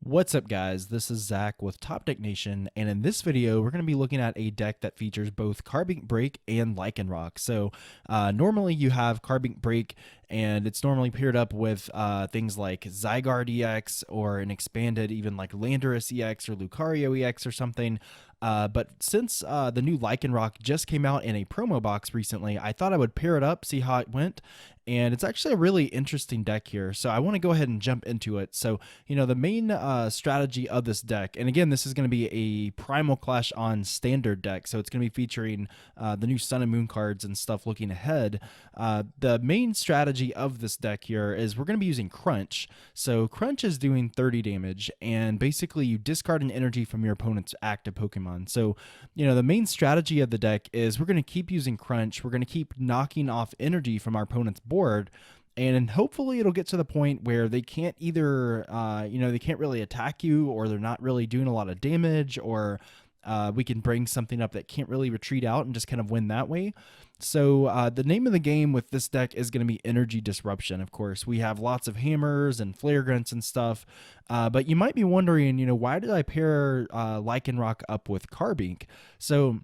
What's up, guys? This is Zach with Top Deck Nation, and in this video we're going to be looking at a deck that features both Carbink BREAK and Lycanroc. So normally you have Carbink BREAK and it's normally paired up with things like Zygarde EX or an expanded even like Landorus EX or Lucario EX or something. But since the new Lycanroc just came out in a promo box recently, I thought I would pair it up, see how it went. And it's actually a really interesting deck here. So I want to go ahead and jump into it. So, the main strategy of this deck, and again, this is going to be a Primal Clash on standard deck. So it's going to be featuring the new Sun and Moon cards and stuff looking ahead. The main strategy of this deck here is we're going to be using Crunch. So Crunch is doing 30 damage, and basically you discard an energy from your opponent's active Pokemon. So, the main strategy of the deck is we're going to keep using Crunch. We're going to keep knocking off energy from our opponent's board, and hopefully it'll get to the point where they can't either they can't really attack you, or they're not really doing a lot of damage, or we can bring something up that can't really retreat out and just kind of win that way. So the name of the game with this deck is going to be Energy Disruption. Of course, we have lots of hammers and flare grunts and stuff, but you might be wondering, why did I pair Lycanroc up with Carbink? So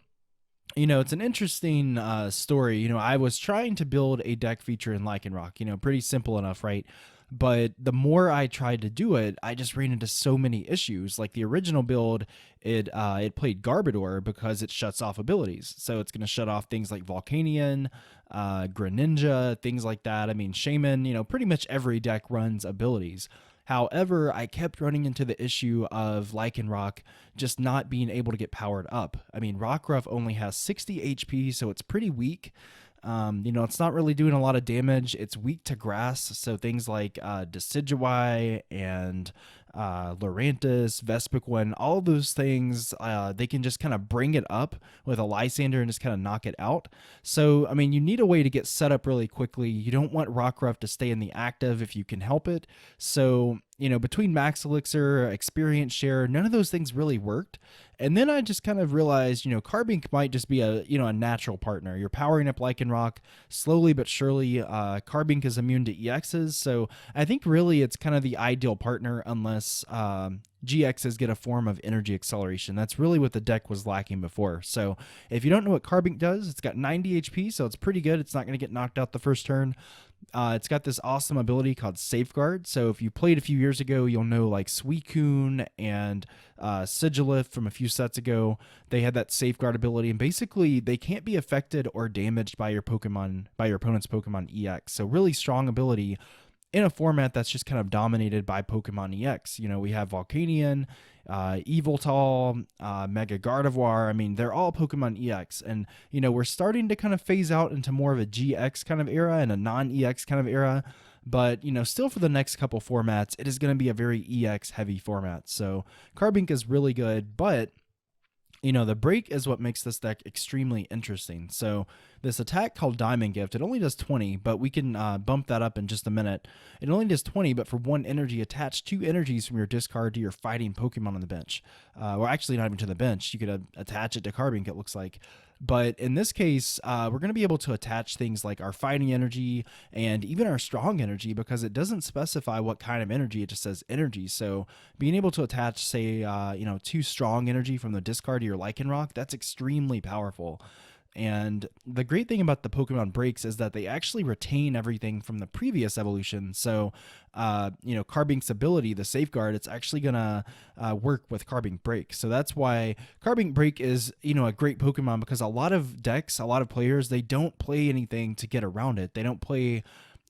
it's an interesting story. I was trying to build a deck featuring Lycanroc, pretty simple enough, right? But the more I tried to do it, I just ran into so many issues. Like the original build, it played Garbodor because it shuts off abilities. So it's going to shut off things like Volcanion, Greninja, things like that. I mean, Shaymin, pretty much every deck runs abilities. However, I kept running into the issue of Lycanroc just not being able to get powered up. I mean, Rockruff only has 60 HP, so it's pretty weak. It's not really doing a lot of damage. It's weak to grass, so things like Decidueye and Lurantis, Vespiquen, all of those things, they can just kind of bring it up with a Lysandre and just kind of knock it out. So, I mean, you need a way to get set up really quickly. You don't want Rockruff to stay in the active if you can help it. So, between Max Elixir, Experience Share, none of those things really worked. And then I just kind of realized, Carbink might just be a natural partner. You're powering up Lycanroc slowly but surely. Carbink is immune to EXs, so I think really it's kind of the ideal partner unless GXs get a form of energy acceleration. That's really what the deck was lacking before. So if you don't know what Carbink does, it's got 90 HP, so it's pretty good. It's not going to get knocked out the first turn. It's got this awesome ability called Safeguard. So if you played a few years ago, you'll know like Suicune and Sigilith from a few sets ago. They had that Safeguard ability, and basically they can't be affected or damaged by your opponent's Pokemon EX. So really strong ability in a format that's just kind of dominated by Pokemon EX. We have Volcanion, Yveltal, Mega Gardevoir. I mean, they're all Pokemon EX. And, we're starting to kind of phase out into more of a GX kind of era and a non-EX kind of era. But, still for the next couple formats, it is going to be a very EX heavy format. So Carbink is really good, but the break is what makes this deck extremely interesting. So this attack called Diamond Gift, it only does 20, but we can bump that up in just a minute. It only does 20, but for one energy, attach 2 energies from your discard to your fighting Pokemon on the bench. Or actually not even to the bench. You could attach it to Carbink, it looks like. But in this case, we're going to be able to attach things like our fighting energy and even our strong energy, because it doesn't specify what kind of energy, it just says energy. So being able to attach, say, 2 strong energy from the discard to your Lycanroc, that's extremely powerful. And the great thing about the Pokemon breaks is that they actually retain everything from the previous evolution. So, Carbink's ability, the Safeguard, it's actually going to work with Carbink Break. So that's why Carbink Break is, a great Pokemon, because a lot of decks, a lot of players, they don't play anything to get around it. They don't play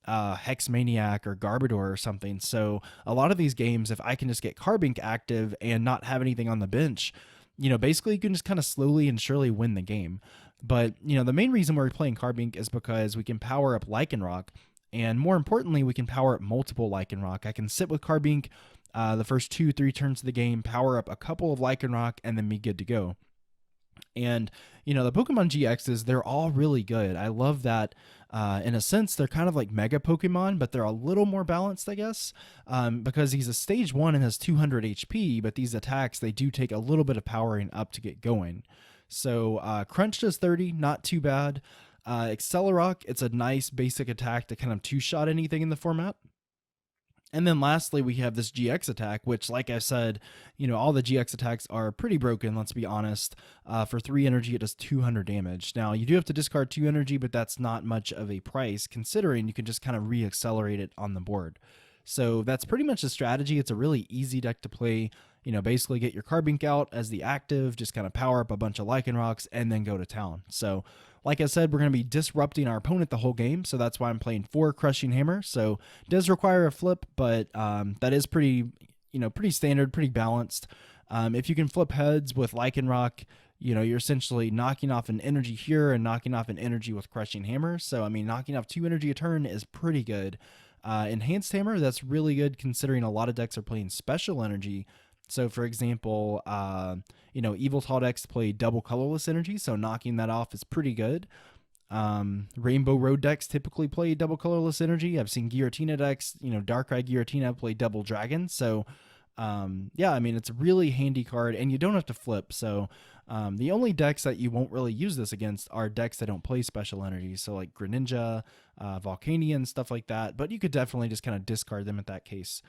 Hex Maniac or Garbodor or something. So a lot of these games, if I can just get Carbink active and not have anything on the bench, basically you can just kind of slowly and surely win the game. But, the main reason we're playing Carbink is because we can power up Lycanroc, and more importantly, we can power up multiple Lycanroc. I can sit with Carbink the first 2-3 turns of the game, power up a couple of Lycanroc, and then be good to go. And, the Pokemon GXs, they're all really good. I love that. In a sense, they're kind of like Mega Pokemon, but they're a little more balanced, I guess, because he's a stage 1 and has 200 HP, but these attacks, they do take a little bit of powering up to get going. So Crunch does 30, not too bad. Accelerock, it's a nice basic attack to kind of two-shot anything in the format. And then lastly, we have this GX attack, which, like I said, all the GX attacks are pretty broken, let's be honest. For 3 energy, it does 200 damage. Now, you do have to discard 2 energy, but that's not much of a price, considering you can just kind of re-accelerate it on the board. So that's pretty much the strategy. It's a really easy deck to play. Basically get your Carbink out as the active, just kind of power up a bunch of Lycanrocs, and then go to town. So like I said, we're going to be disrupting our opponent the whole game, so that's why I'm playing 4 Crushing Hammer. So it does require a flip, but that is pretty standard, pretty balanced. If you can flip heads with Lycanroc, you're essentially knocking off an energy here and knocking off an energy with Crushing Hammer. So, knocking off 2 energy a turn is pretty good. Enhanced Hammer, that's really good considering a lot of decks are playing special energy. So, for example, Evil Tall decks play double colorless energy, so knocking that off is pretty good. Rainbow Road decks typically play double colorless energy. I've seen Giratina decks, Darkrai Giratina play double dragon. So, yeah, it's a really handy card, and you don't have to flip. So, the only decks that you won't really use this against are decks that don't play special energy. So, like Greninja, Volcanion, stuff like that. But you could definitely just kind of discard them at that case.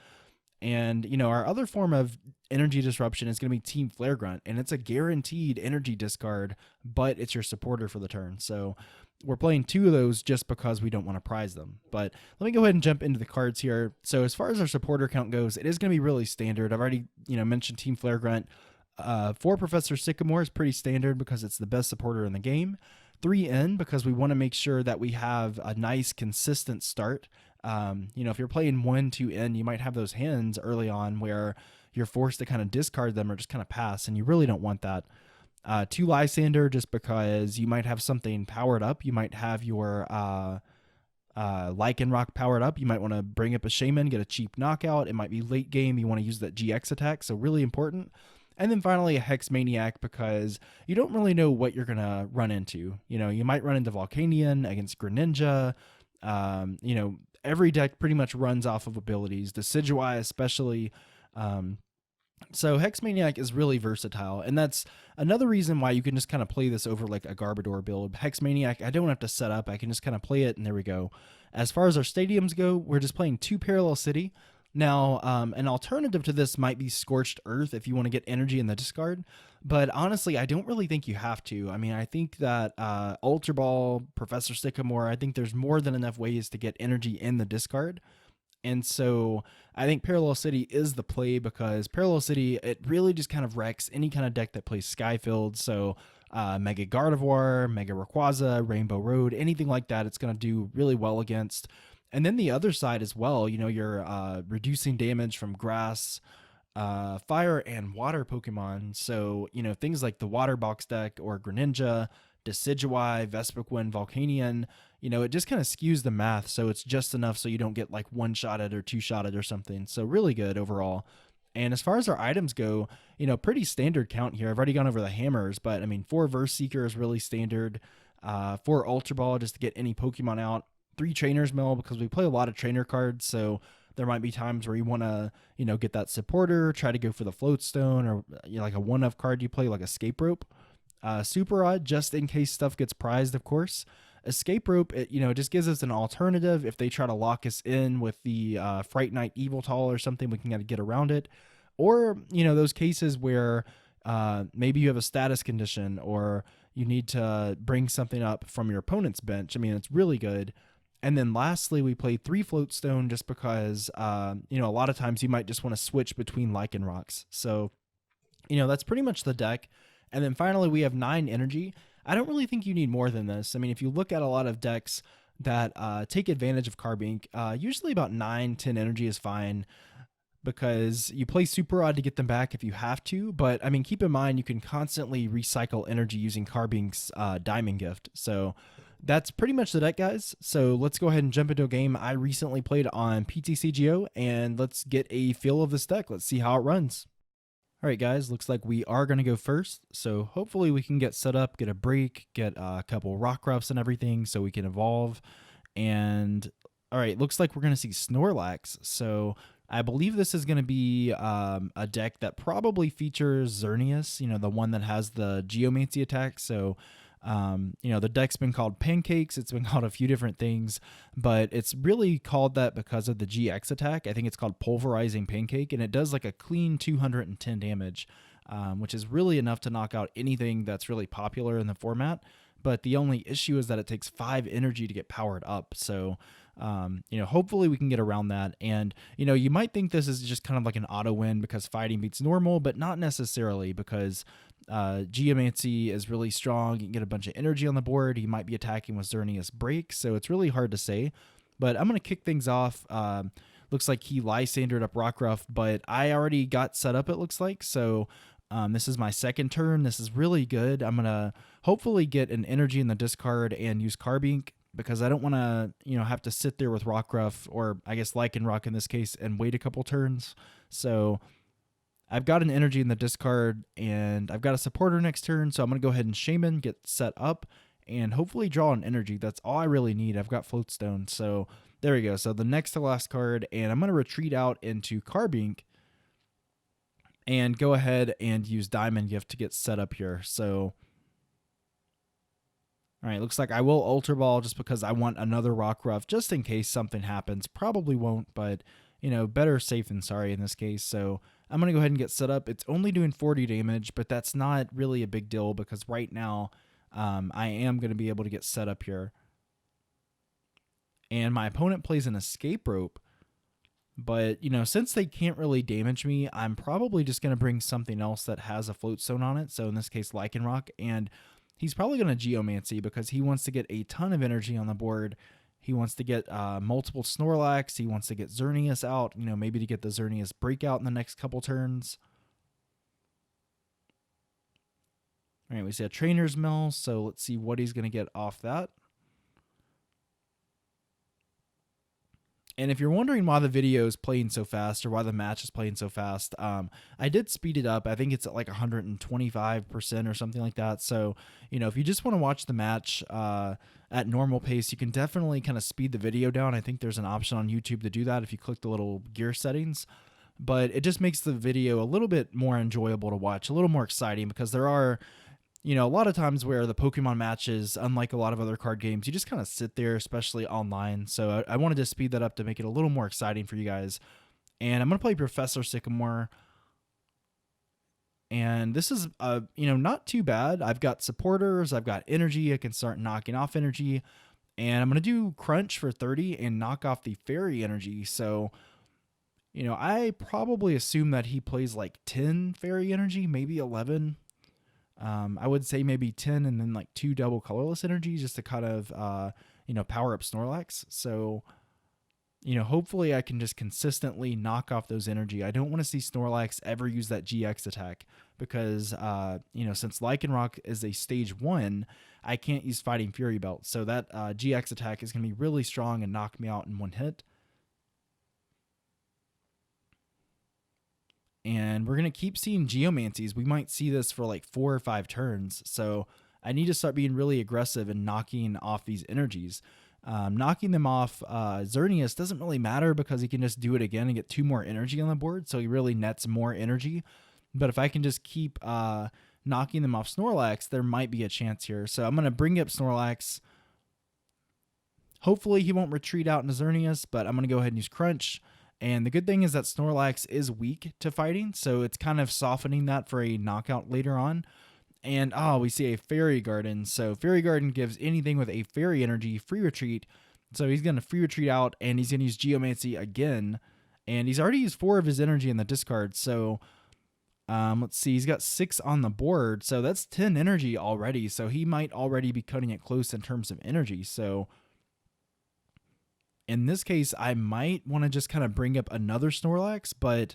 And, our other form of energy disruption is going to be Team Flare Grunt, and it's a guaranteed energy discard, but it's your supporter for the turn. So we're playing 2 of those just because we don't want to prize them. But let me go ahead and jump into the cards here. So as far as our supporter count goes, it is going to be really standard. I've already, mentioned Team Flare Grunt. 4 Professor Sycamore is pretty standard because it's the best supporter in the game. 3 N because we want to make sure that we have a nice consistent start. If you're playing 1-2 N, you might have those hands early on where you're forced to kind of discard them or just kind of pass, and you really don't want that. 2 Lysandre, just because you might have something powered up. You might have your Lycanroc powered up. You might want to bring up a Shaymin, get a cheap knockout. It might be late game. You want to use that GX attack, so really important. And then finally a Hex Maniac because you don't really know what you're going to run into. You might run into Volcanion against Greninja. Every deck pretty much runs off of abilities, Decidueye especially. So Hex Maniac is really versatile, and that's another reason why you can just kind of play this over like a Garbodor build. Hex Maniac, I don't have to set up. I can just kind of play it, and there we go. As far as our stadiums go, we're just playing 2 Parallel City. Now, an alternative to this might be Scorched Earth if you want to get energy in the discard. But honestly, I don't really think you have to. I think that Ultra Ball, Professor Sycamore, I think there's more than enough ways to get energy in the discard. And so I think Parallel City is the play because Parallel City, it really just kind of wrecks any kind of deck that plays Skyfield. So Mega Gardevoir, Mega Rayquaza, Rainbow Road, anything like that, it's going to do really well against. And then the other side as well, you're reducing damage from grass, fire, and water Pokemon. So, things like the Water Box deck or Greninja, Decidueye, Vespiquen, Volcanion, it just kind of skews the math. So it's just enough so you don't get like 1-shotted or 2-shotted or something. So really good overall. And as far as our items go, pretty standard count here. I've already gone over the hammers, but 4 Verse Seeker is really standard. 4 Ultra Ball just to get any Pokemon out. 3 Trainers Mail because we play a lot of trainer cards, so there might be times where you want to, get that supporter, try to go for the Float Stone, or like a 1-of card you play, like Escape Rope. Super Rod, just in case stuff gets prized, of course. Escape Rope, it just gives us an alternative if they try to lock us in with the Fright Knight Evil Tall or something. We can kind of get around it, or those cases where maybe you have a status condition or you need to bring something up from your opponent's bench. It's really good. And then lastly, we play 3 Float Stone just because, a lot of times you might just want to switch between Lycanrocs. So, that's pretty much the deck. And then finally, we have 9 Energy. I don't really think you need more than this. If you look at a lot of decks that take advantage of Carbink, usually about 9-10 Energy is fine because you play Super Rod to get them back if you have to. But, keep in mind, you can constantly recycle energy using Carbink's Diamond Gift. So that's pretty much the deck, guys. So let's go ahead and jump into a game. I recently played on PTCGO, and let's get a feel of this deck. Let's see how it runs. All right, guys, looks like we are going to go first. So hopefully we can get set up, get a break, get a couple Rockruffs and everything so we can evolve. And all right, looks like we're going to see Snorlax. So I believe this is going to be a deck that probably features Xerneas, the one that has the Geomancy attack. So The deck's been called Pancakes. It's been called a few different things, but it's really called that because of the GX attack. I think it's called Pulverizing Pancake, and it does like a clean 210 damage, which is really enough to knock out anything that's really popular in the format. But the only issue is that it takes 5 energy to get powered up. So, hopefully we can get around that. And, you might think this is just kind of like an auto win because fighting beats normal, but not necessarily, because Geomancy is really strong. You can get a bunch of energy on the board. He might be attacking with Xerneas Break, so it's really hard to say. But I'm going to kick things off. Looks like he Lysandred up Rockruff, but I already got set up, it looks like. So this is my second turn. This is really good. I'm going to hopefully get an energy in the discard and use Carbink, because I don't want to, have to sit there with Rockruff, or I guess Lycanroc in this case, and wait a couple turns. So I've got an energy in the discard, and I've got a supporter next turn, so I'm going to go ahead and Shaymin, get set up, and hopefully draw an energy. That's all I really need. I've got Floatstone, so there we go. So the next to last card, and I'm going to retreat out into Carbink and go ahead and use Diamond Gift to get set up here. So, all right, looks like I will Ultra Ball just because I want another Rockruff just in case something happens. Probably won't, but, better safe than sorry in this case. So I'm going to go ahead and get set up. It's only doing 40 damage, but that's not really a big deal because right now I am going to be able to get set up here. And my opponent plays an Escape Rope. But, since they can't really damage me, I'm probably just going to bring something else that has a Floatstone on it. So in this case, Lycanroc. And he's probably going to Geomancy because he wants to get a ton of energy on the board. He wants to get multiple Snorlax. He wants to get Xerneas out, maybe to get the Xerneas breakout in the next couple turns. All right, we see a Trainers Mail, so let's see what he's going to get off that. And if you're wondering why the video is playing so fast or why the match is playing so fast, I did speed it up. I think it's at like 125% or something like that. So, if you just want to watch the match at normal pace, you can definitely kind of speed the video down. I think there's an option on YouTube to do that if you click the little gear settings. But it just makes the video a little bit more enjoyable to watch, a little more exciting, because there are, a lot of times where the Pokemon matches, unlike a lot of other card games, you just kind of sit there, especially online. So I wanted to speed that up to make it a little more exciting for you guys. And I'm going to play Professor Sycamore. And this is, not too bad. I've got supporters. I've got energy. I can start knocking off energy. And I'm going to do Crunch for 30 and knock off the Fairy energy. So, I probably assume that he plays like 10 Fairy energy, maybe 11. I would say maybe 10 and then like 2 double colorless energies just to kind of, power up Snorlax. So, hopefully I can just consistently knock off those energy. I don't want to see Snorlax ever use that GX attack because, since Lycanroc is a stage 1, I can't use Fighting Fury Belt. So that GX attack is going to be really strong and knock me out in one hit. And we're going to keep seeing Geomancies. We might see this for like 4 or 5 turns. So I need to start being really aggressive and knocking off these energies. Knocking them off Xerneas doesn't really matter because he can just do it again and get 2 more energy on the board. So he really nets more energy. But if I can just keep knocking them off Snorlax, there might be a chance here. So I'm going to bring up Snorlax. Hopefully he won't retreat out into Xerneas, but I'm going to go ahead and use Crunch. And the good thing is that Snorlax is weak to fighting, so it's kind of softening that for a knockout later on. And, we see a Fairy Garden. So Fairy Garden gives anything with a Fairy energy free retreat. So he's going to free retreat out, and he's going to use Geomancy again. And he's already used 4 of his energy in the discard. So let's see, he's got 6 on the board. So that's 10 energy already. So he might already be cutting it close in terms of energy. So in this case, I might want to just kind of bring up another Snorlax, but,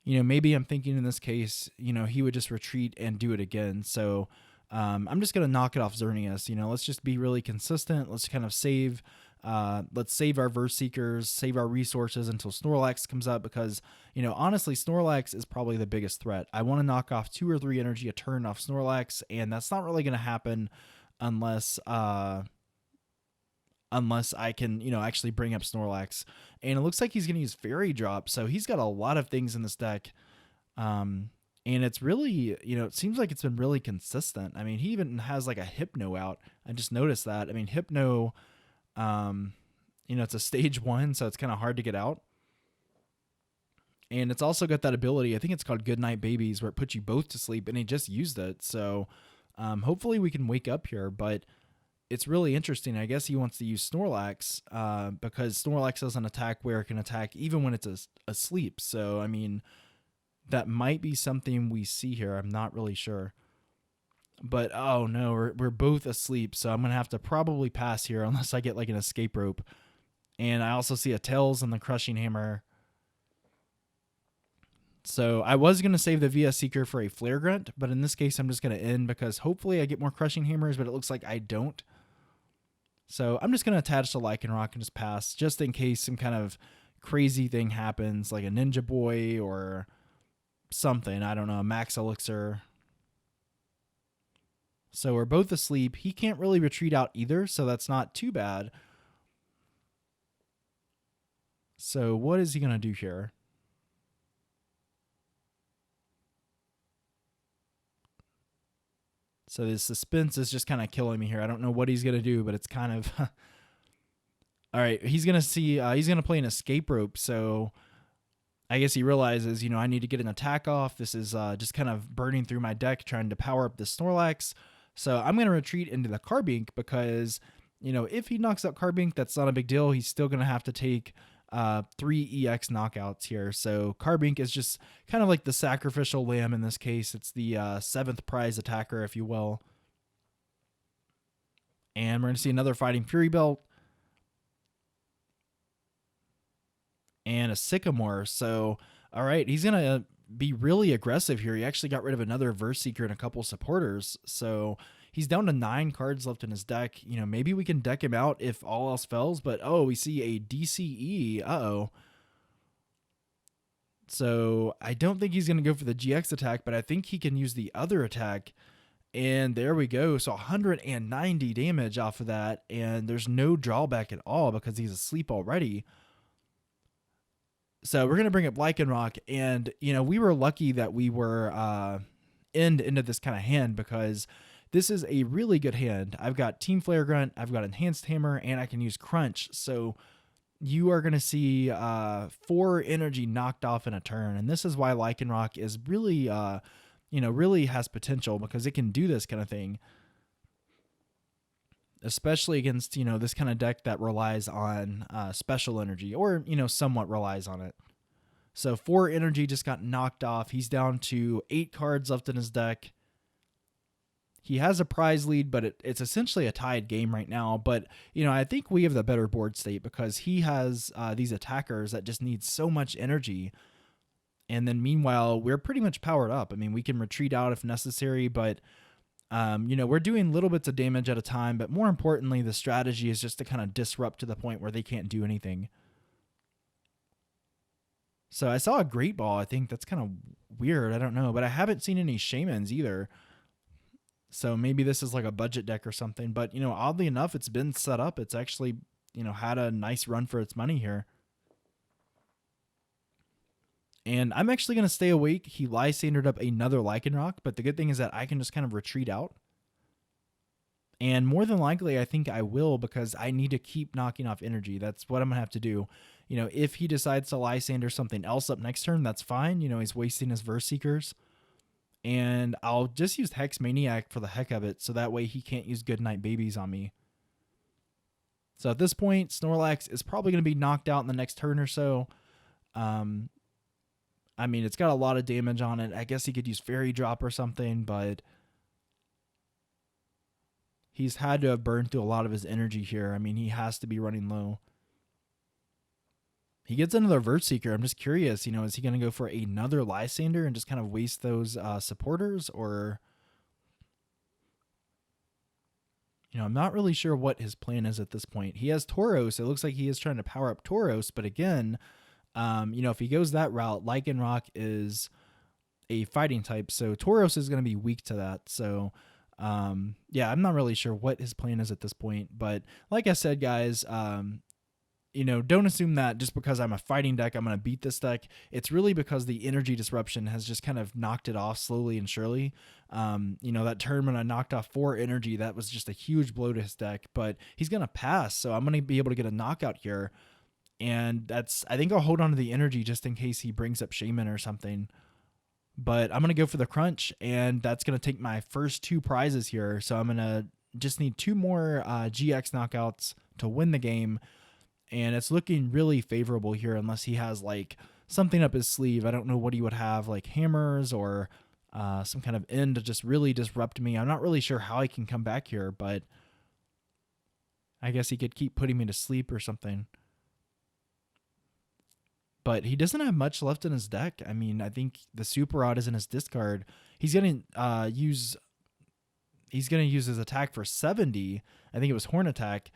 maybe I'm thinking in this case, he would just retreat and do it again. So I'm just going to knock it off Xerneas. Let's just be really consistent. Let's kind of save, let's save our Verse Seekers, save our resources until Snorlax comes up because, honestly, Snorlax is probably the biggest threat. I want to knock off 2 or 3 energy a turn off Snorlax, and that's not really going to happen unless I can, actually bring up Snorlax. And it looks like he's going to use Fairy Drop, so he's got a lot of things in this deck. And it's really, it seems like it's been really consistent. I mean, he even has like a Hypno out. I just noticed that. I mean, Hypno, it's a stage 1, so it's kind of hard to get out. And it's also got that ability, I think it's called Goodnight Babies, where it puts you both to sleep, and he just used it. So hopefully we can wake up here, but it's really interesting. I guess he wants to use Snorlax because Snorlax doesn't attack where it can attack even when it's asleep. So, I mean, that might be something we see here. I'm not really sure. But, oh no, we're both asleep, so I'm going to have to probably pass here unless I get like an escape rope. And I also see a Tails and the Crushing Hammer. So I was going to save the VS Seeker for a Flare Grunt, but in this case I'm just going to end because hopefully I get more Crushing Hammers, but it looks like I don't. So I'm just going to attach the Lycanroc and just pass, just in case some kind of crazy thing happens, like a Ninja Boy or something. I don't know, a Max Elixir. So we're both asleep. He can't really retreat out either, so that's not too bad. So what is he going to do here? So the suspense is just kind of killing me here. I don't know what he's going to do, but it's kind of... All right, he's going to see... he's going to play an escape rope, so I guess he realizes, I need to get an attack off. This is just kind of burning through my deck, trying to power up the Snorlax. So I'm going to retreat into the Carbink because, if he knocks out Carbink, that's not a big deal. He's still going to have to take 3 EX knockouts here. So Carbink is just kind of like the sacrificial lamb in this case. It's the 7th prize attacker, if you will. And we're going to see another Fighting Fury Belt. And a Sycamore. So, all right, he's going to be really aggressive here. He actually got rid of another Verse Seeker and a couple supporters. So he's down to 9 cards left in his deck. Maybe we can deck him out if all else fails. But, oh, we see a DCE. Uh-oh. So I don't think he's going to go for the GX attack, but I think he can use the other attack. And there we go. So 190 damage off of that. And there's no drawback at all because he's asleep already. So we're going to bring up Lycanroc, and, we were lucky that we were into this kind of hand because this is a really good hand. I've got Team Flare Grunt, I've got Enhanced Hammer, and I can use Crunch. So you are going to see 4 energy knocked off in a turn, and this is why Lycanroc is really, really has potential because it can do this kind of thing. Especially against, this kind of deck that relies on special energy or, somewhat relies on it. So 4 energy just got knocked off. He's down to 8 cards left in his deck. He has a prize lead, but it's essentially a tied game right now. But, I think we have the better board state because he has these attackers that just need so much energy. And then meanwhile, we're pretty much powered up. I mean, we can retreat out if necessary, but... we're doing little bits of damage at a time, but more importantly, the strategy is just to kind of disrupt to the point where they can't do anything. So I saw a Great Ball. I think that's kind of weird. I don't know, but I haven't seen any Shaymins either. So maybe this is like a budget deck or something, but oddly enough, it's been set up. It's actually, had a nice run for its money here. And I'm actually going to stay awake. He Lysandered up another Lycanroc, but the good thing is that I can just kind of retreat out. And more than likely, I think I will because I need to keep knocking off energy. That's what I'm going to have to do. If he decides to Lysander something else up next turn, that's fine. He's wasting his Verse Seekers. And I'll just use Hex Maniac for the heck of it, so that way he can't use Goodnight Babies on me. So at this point, Snorlax is probably going to be knocked out in the next turn or so. I mean, it's got a lot of damage on it. I guess he could use Fairy Drop or something, but he's had to have burned through a lot of his energy here. I mean, he has to be running low. He gets another Verse Seeker. I'm just curious, is he going to go for another Lysander and just kind of waste those supporters? Or, I'm not really sure what his plan is at this point. He has Tauros. It looks like he is trying to power up Tauros, but again... if he goes that route, Lycanroc is a fighting type, so Tauros is going to be weak to that. So, yeah, I'm not really sure what his plan is at this point. But like I said, guys, don't assume that just because I'm a fighting deck, I'm going to beat this deck. It's really because the energy disruption has just kind of knocked it off slowly and surely. That turn when I knocked off 4 energy, that was just a huge blow to his deck, but he's going to pass. So I'm going to be able to get a knockout here. And I think I'll hold on to the energy just in case he brings up Shaymin or something. But I'm going to go for the crunch, and that's going to take my first 2 prizes here. So I'm going to just need 2 more GX knockouts to win the game. And it's looking really favorable here unless he has like something up his sleeve. I don't know what he would have, like hammers or some kind of end to just really disrupt me. I'm not really sure how I can come back here, but I guess he could keep putting me to sleep or something. But he doesn't have much left in his deck. I mean, I think the Super Rod is in his discard. He's going to use his attack for 70. I think it was Horn Attack.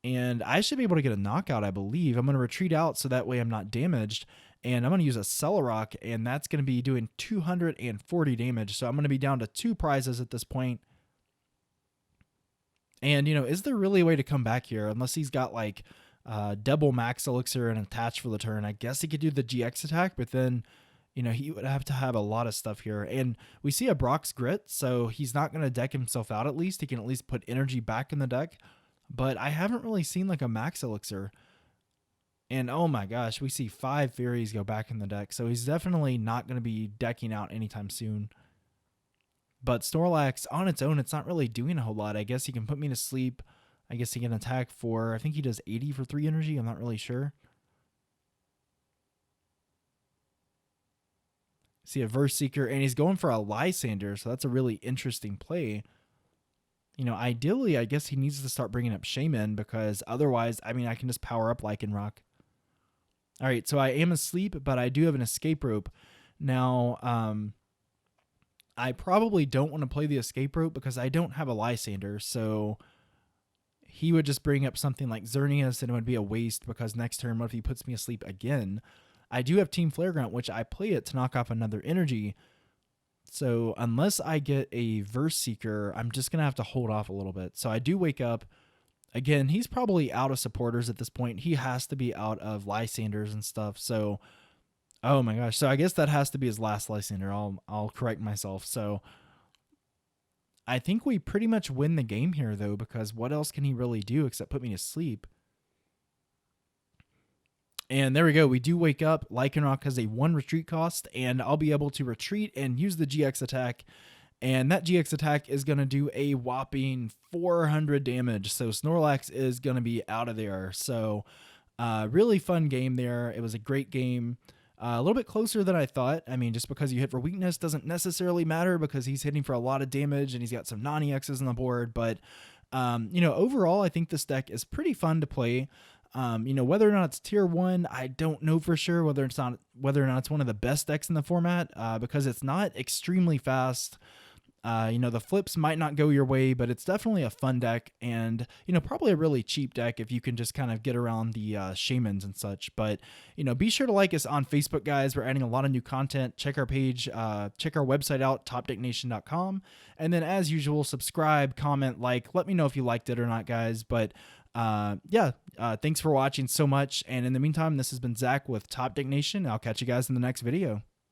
And I should be able to get a knockout, I believe. I'm going to retreat out so that way I'm not damaged. And I'm going to use a Cellarrock, and that's going to be doing 240 damage. So I'm going to be down to 2 prizes at this point. And, is there really a way to come back here? Unless he's got like double max elixir and attach for the turn. I guess he could do the GX attack, but then, he would have to have a lot of stuff here. And we see a Brock's Grit, so he's not going to deck himself out at least. He can at least put energy back in the deck. But I haven't really seen like a max elixir. And oh my gosh, we see 5 fairies go back in the deck. So he's definitely not going to be decking out anytime soon. But Snorlax on its own, it's not really doing a whole lot. I guess he can put me to sleep. I guess he can attack for, I think he does 80 for 3 energy. I'm not really sure. See a Verse Seeker, and he's going for a Lysandre, so that's a really interesting play. Ideally, I guess he needs to start bringing up Shaymin because otherwise, I mean, I can just power up Lycanroc. All right, so I am asleep, but I do have an escape rope. Now, I probably don't want to play the escape rope because I don't have a Lysandre, so he would just bring up something like Xerneas, and it would be a waste because next turn, what if he puts me asleep again? I do have Team Flare Grunt, which I play it to knock off another energy. So unless I get a Verse Seeker, I'm just going to have to hold off a little bit. So I do wake up. Again, he's probably out of supporters at this point. He has to be out of Lysandres and stuff. So, oh my gosh. So I guess that has to be his last Lysandre. I'll correct myself. So I think we pretty much win the game here, though, because what else can he really do except put me to sleep? And there we go. We do wake up. Lycanroc has a 1 retreat cost, and I'll be able to retreat and use the GX attack. And that GX attack is going to do a whopping 400 damage. So Snorlax is going to be out of there. So really fun game there. It was a great game. A little bit closer than I thought. I mean, just because you hit for weakness doesn't necessarily matter because he's hitting for a lot of damage and he's got some non-EXs on the board. But, overall, I think this deck is pretty fun to play. Whether or not it's tier 1, I don't know for sure whether or not it's one of the best decks in the format, because it's not extremely fast. The flips might not go your way, but it's definitely a fun deck and, probably a really cheap deck if you can just kind of get around the Shaymins and such. But, be sure to like us on Facebook, guys. We're adding a lot of new content. Check our page, check our website out, topdecknation.com. And then as usual, subscribe, comment, let me know if you liked it or not, guys. But thanks for watching so much. And in the meantime, this has been Zach with Top Deck Nation. I'll catch you guys in the next video.